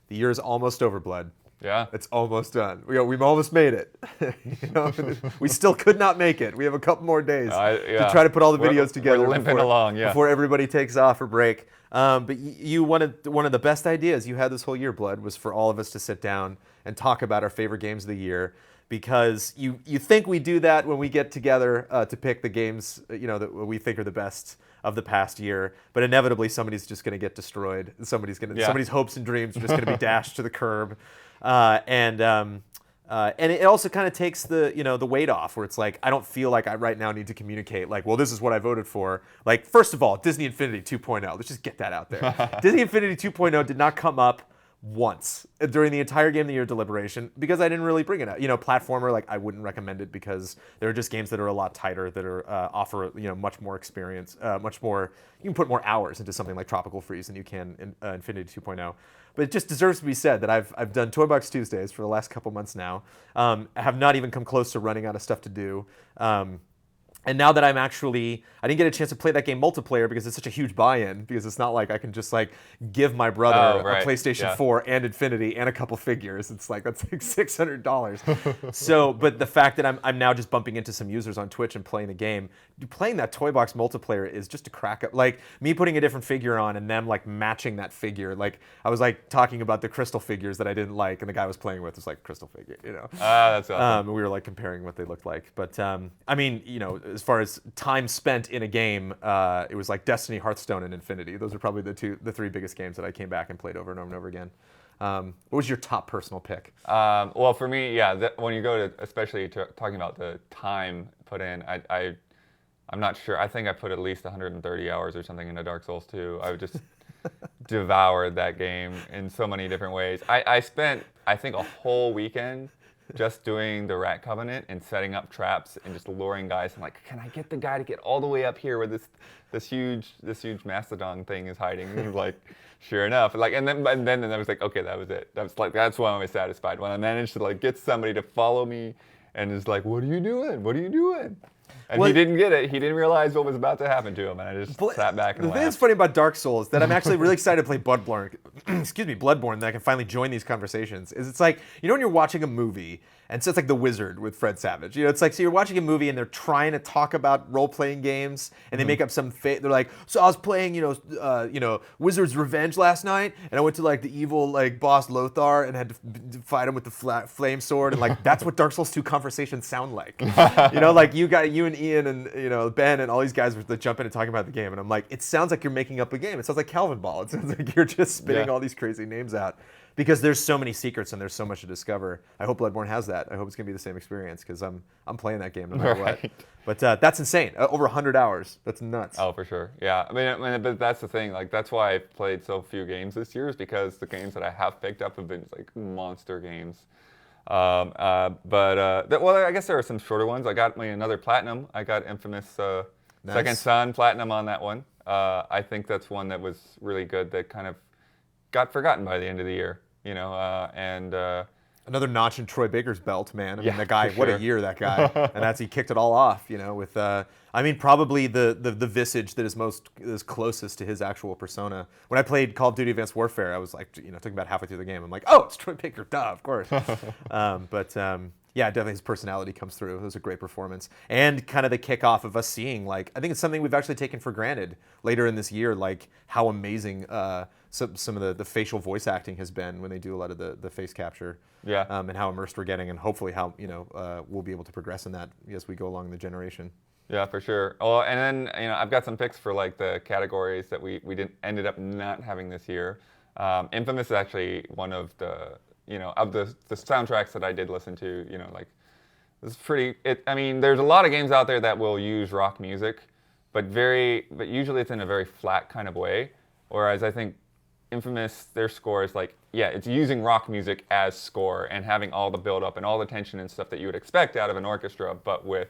The year is almost over, Blood. Yeah. It's almost done. We've almost made it. We still could not make it. We have a couple more days to try to put all the videos together before everybody takes off for break. But you wanted one of the best ideas you had this whole year, Blood, was for all of us to sit down and talk about our favorite games of the year. Because you think we do that when we get together to pick the games that we think are the best of the past year, but inevitably somebody's just going to get destroyed. Somebody's hopes and dreams are just going to be dashed to the curb. And it also kind of takes the weight off, where it's like, I don't feel like I right now need to communicate like, well, this is what I voted for. Like, first of all, Disney Infinity 2.0. Let's just get that out there. Disney Infinity 2.0 did not come up once during the entire Game of the Year deliberation because I didn't really bring it up. Platformer, like, I wouldn't recommend it because there are just games that are a lot tighter, that are offer much more experience, much more. You can put more hours into something like Tropical Freeze than you can in Infinity 2.0. But it just deserves to be said that I've done Toy Box Tuesdays for the last couple months now. I have not even come close to running out of stuff to do. And now that I didn't get a chance to play that game multiplayer because it's such a huge buy-in, because it's not like I can just like give my brother a PlayStation 4 and Infinity and a couple figures. It's like, that's like $600. So, but the fact that I'm now just bumping into some users on Twitch and playing the game, playing that Toy Box multiplayer is just a crack up. Like, me putting a different figure on and them like matching that figure. Like, I was like talking about the crystal figures that I didn't like, and the guy I was playing with was like, crystal figure, That's awesome. We were like comparing what they looked like. But I mean, as far as time spent in a game, it was like Destiny, Hearthstone, and Infinity. Those are probably the three biggest games that I came back and played over and over and over again. What was your top personal pick? Well, for me, when you go to, especially talking about the time put in, I'm not sure. I think I put at least 130 hours or something into Dark Souls 2. I would just devoured that game in so many different ways. I spent, I think, a whole weekend just doing the Rat Covenant and setting up traps and just luring guys. I'm like, can I get the guy to get all the way up here where this huge mastodon thing is hiding? And like, sure enough, like, and then I was like, okay, that was it. That's when I was satisfied, when I managed to like get somebody to follow me and is like, what are you doing? What are you doing? And he didn't get it. He didn't realize what was about to happen to him, and I just sat back and laughed. The thing that's funny about Dark Souls is that I'm actually really excited to play Bloodborne. Bloodborne, that I can finally join these conversations. Is it's like, when you're watching a movie, and so it's like The Wizard with Fred Savage. It's like, so you're watching a movie and they're trying to talk about role-playing games, and they make up some they're like, so I was playing, Wizard's Revenge last night, and I went to like the evil like boss Lothar and had to fight him with the flame sword, and like that's what Dark Souls 2 conversations sound like. Like you and Ian and Ben and all these guys were jumping and talking about the game, and I'm like, it sounds like you're making up a game. It sounds like Calvin Ball. It sounds like you're just spitting all these crazy names out. Because there's so many secrets and there's so much to discover. I hope Bloodborne has that. I hope it's gonna be the same experience, because I'm playing that game no matter what. But that's insane. Over 100 hours. That's nuts. Oh, for sure. Yeah. I mean, but that's the thing. Like, that's why I've played so few games this year, is because the games that I have picked up have been like monster games. Well, I guess there are some shorter ones. I got another platinum. I got Infamous Second Son platinum on that one. I think that's one that was really good, that kind of got forgotten by the end of the year. Another notch in Troy Baker's belt, man. I mean, the guy, what a year that guy. And he kicked it all off, with probably the visage that is closest to his actual persona. When I played Call of Duty Advanced Warfare, I was like, took about halfway through the game. I'm like, oh, it's Troy Baker, duh, of course. Definitely his personality comes through. It was a great performance. And kind of the kickoff of us seeing, like, I think it's something we've actually taken for granted later in this year, like how amazing some of the facial voice acting has been when they do a lot of the face capture. Yeah. And how immersed we're getting, and hopefully how we'll be able to progress in that as we go along the generation. Yeah, for sure. Well, and then I've got some picks for like the categories that we ended up not having this year. Infamous is actually one of the of the soundtracks that I did listen to. Like, it's pretty. There's a lot of games out there that will use rock music, but usually it's in a very flat kind of way. Whereas I think Infamous, their score is like, it's using rock music as score and having all the build up and all the tension and stuff that you would expect out of an orchestra, but with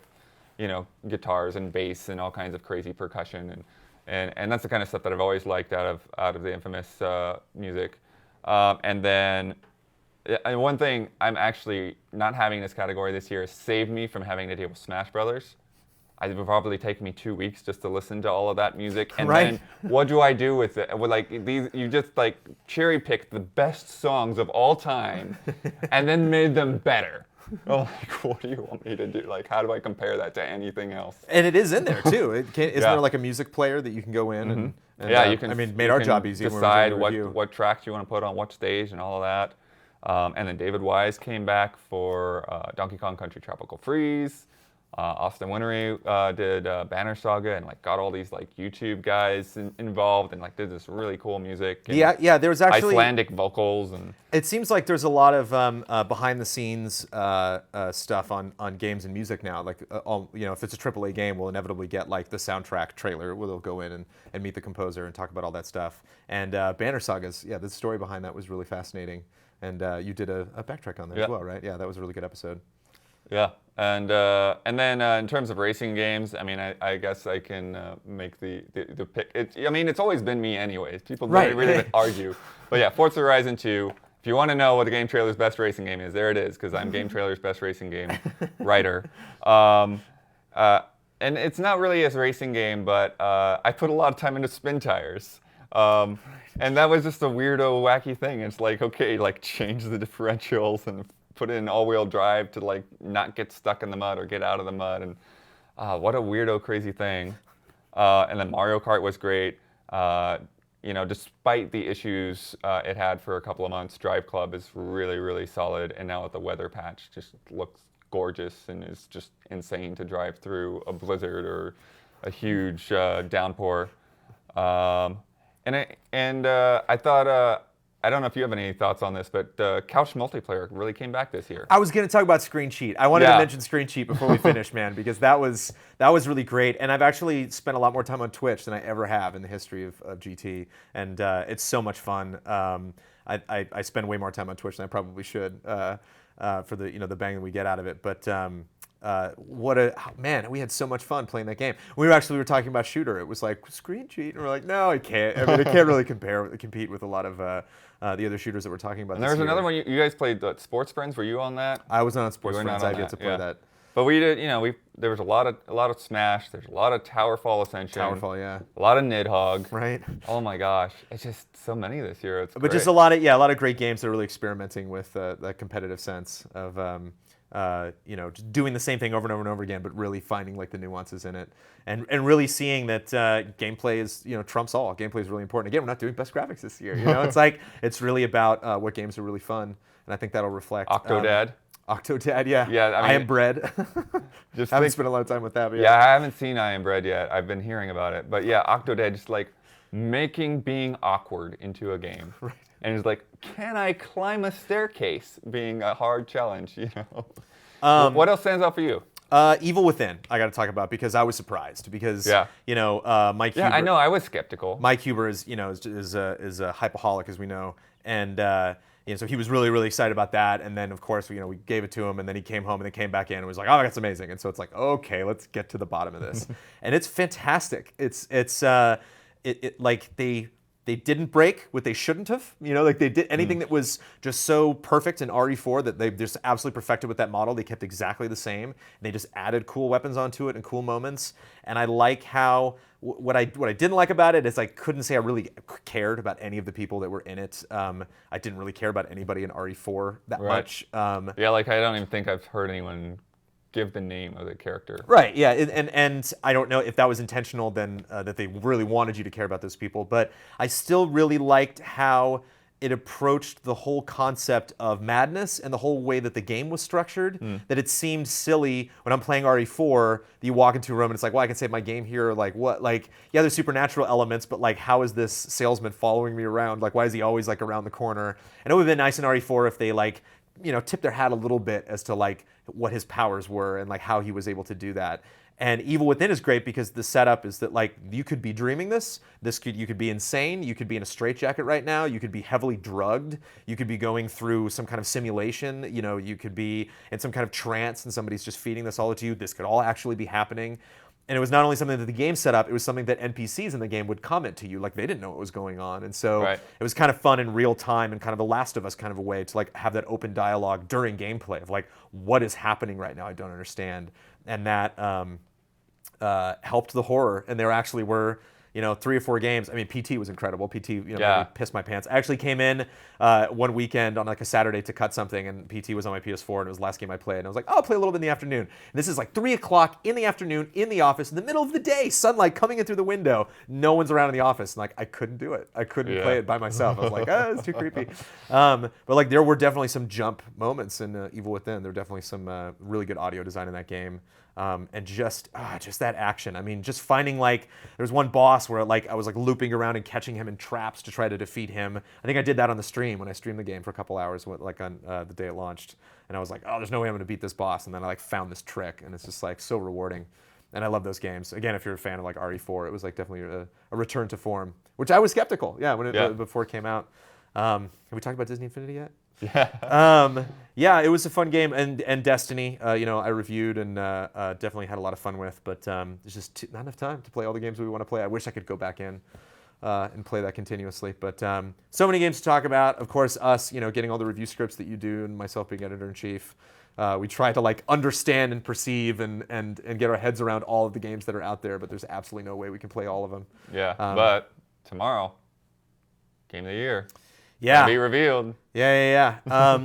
guitars and bass and all kinds of crazy percussion, and that's the kind of stuff that I've always liked out of the Infamous music. And then one thing I'm actually not having in this category this year has saved me from having to deal with Smash Brothers. it would probably take me 2 weeks just to listen to all of that music. And right. then what do I do with it? Well, like you just like cherry picked the best songs of all time and then made them better. Oh, like, what do you want me to do? Like, how do I compare that to anything else? And it is in there too. Isn't there like a music player that you can go in and yeah, you can. I mean, made our job easy. Decide what tracks you want to put on what stage and all of that. And then David Wise came back for Donkey Kong Country Tropical Freeze. Austin Winnery did Banner Saga and like got all these like YouTube guys involved and like did this really cool music. Yeah, there was actually Icelandic vocals and. It seems like there's a lot of behind the scenes stuff on games and music now. Like if it's a AAA game, we'll inevitably get like the soundtrack trailer where they'll go in and meet the composer and talk about all that stuff. And Banner Sagas, the story behind that was really fascinating. And you did a backtrack on that as well, right? Yeah, that was a really good episode. Yeah, and then in terms of racing games, I mean, I guess I can make the pick. It's always been me anyways. People really argue. But yeah, Forza Horizon 2. If you want to know what the GameTrailers' best racing game is, there it is, because I'm GameTrailers' best racing game writer. And it's not really a racing game, but I put a lot of time into spin tires. And that was just a weirdo, wacky thing. It's like, okay, like change the differentials and put in all-wheel drive to like not get stuck in the mud or get out of the mud, and what a weirdo, crazy thing. And then Mario Kart was great. Despite the issues it had for a couple of months, Drive Club is really, really solid. And now with the weather patch, just looks gorgeous and is just insane to drive through a blizzard or a huge downpour. I thought. I don't know if you have any thoughts on this, but couch multiplayer really came back this year. I was going to talk about Screen Cheat. I wanted to mention Screen Cheat before we finish, man, because that was really great. And I've actually spent a lot more time on Twitch than I ever have in the history of GT, and it's so much fun. I spend way more time on Twitch than I probably should for the bang that we get out of it. But man, we had so much fun playing that game. We were talking about Shooter. It was like Screen Cheat, and we're like, no, it can't. I mean, it can't really compete with a lot of the other shooters that we're talking about. And there was another one you guys played, Sports Friends. Were you on that? I was not on Sports Friends. I get to play that. But we did. There was a lot of Smash. There's a lot of Towerfall Ascension. Towerfall, yeah. A lot of Nidhogg. Right. Oh my gosh, it's just so many this year. It's but great. Just a lot of great games that are really experimenting with that competitive sense of. Just doing the same thing over and over and over again, but really finding like the nuances in it, and really seeing that gameplay is trumps all. Gameplay is really important. Again, we're not doing best graphics this year. It's like it's really about what games are really fun, and I think that'll reflect. Octodad. Octodad, yeah. Yeah, I Am Bread. Just haven't spent a lot of time with that. But yeah, I haven't seen I Am Bread yet. I've been hearing about it, but yeah, Octodad just like making being awkward into a game. Right. And it's like, can I climb a staircase? Being a hard challenge, What else stands out for you? Evil Within, I got to talk about because I was surprised because Mike Huber. Yeah, I know. I was skeptical. Mike Huber is a hypoholic, as we know, and so he was really, really excited about that. And then of course we gave it to him, and then he came home and then came back in and was like, oh, that's amazing. And so it's like, okay, let's get to the bottom of this, and it's fantastic. It's like they didn't break what they shouldn't have. Like they did anything that was just so perfect in RE4 that they just absolutely perfected with that model. They kept exactly the same. They just added cool weapons onto it and cool moments. And I like how what I didn't like about it is I couldn't say I really cared about any of the people that were in it. I didn't really care about anybody in RE4 that much. Yeah, like I don't even think I've heard anyone give the name of the character. Right, yeah, and I don't know if that was intentional then that they really wanted you to care about those people, but I still really liked how it approached the whole concept of madness and the whole way that the game was structured, that it seemed silly when I'm playing RE4 that you walk into a room and it's like, well, I can save my game here, like what? Like, yeah, there's supernatural elements, but like how is this salesman following me around? Like, why is he always like around the corner? And it would have been nice in RE4 if they like tip their hat a little bit as to like what his powers were and like how he was able to do that. And Evil Within is great because the setup is that like you could be dreaming you could be insane, you could be in a straitjacket right now, you could be heavily drugged, you could be going through some kind of simulation, you could be in some kind of trance and somebody's just feeding this all to you. This could all actually be happening. And it was not only something that the game set up, it was something that NPCs in the game would comment to you, like they didn't know what was going on. And so it was kind of fun in real time and kind of a Last of Us kind of a way to like have that open dialogue during gameplay of like, what is happening right now? I don't understand. And that helped the horror, and there actually were 3 or 4 games. I mean, PT was incredible. PT, made me piss my pants. I actually came in one weekend on like a Saturday to cut something, and PT was on my PS4, and it was the last game I played. And I was like, oh, I'll play a little bit in the afternoon. And this is like 3 o'clock in the afternoon in the office, in the middle of the day, sunlight coming in through the window. No one's around in the office. And like, I couldn't do it. I couldn't play it by myself. I was like, it's too creepy. But like, there were definitely some jump moments in Evil Within. There were definitely some really good audio design in that game. And just that action. I mean, just finding like, there was one boss where like I was like looping around and catching him in traps to try to defeat him. I think I did that on the stream when I streamed the game for a couple hours, like on the day it launched. And I was like, oh, there's no way I'm gonna beat this boss. And then I like found this trick, and it's just like so rewarding. And I love those games. Again, if you're a fan of like RE4, it was like definitely a return to form, which I was skeptical. Yeah, before it came out. Have we talked about Disney Infinity yet? Yeah, it was a fun game, and Destiny, I reviewed and definitely had a lot of fun with, but there's just not enough time to play all the games we want to play. I wish I could go back in and play that continuously, but so many games to talk about. Of course, us, getting all the review scripts that you do, and myself being editor-in-chief. We try to like understand and perceive and get our heads around all of the games that are out there, but there's absolutely no way we can play all of them. Yeah, but tomorrow, Game of the Year. Yeah. Be revealed. Yeah.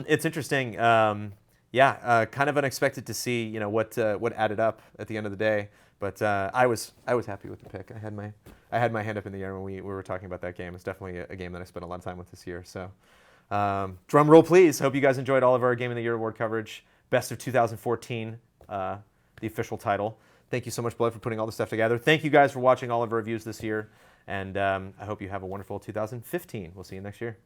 It's interesting. Kind of unexpected to see, what added up at the end of the day. But I was happy with the pick. I had my hand up in the air when we were talking about that game. It's definitely a game that I spent a lot of time with this year. So, drum roll, please. Hope you guys enjoyed all of our Game of the Year award coverage. Best of 2014, the official title. Thank you so much, Blood, for putting all this stuff together. Thank you guys for watching all of our reviews this year. And I hope you have a wonderful 2015. We'll see you next year.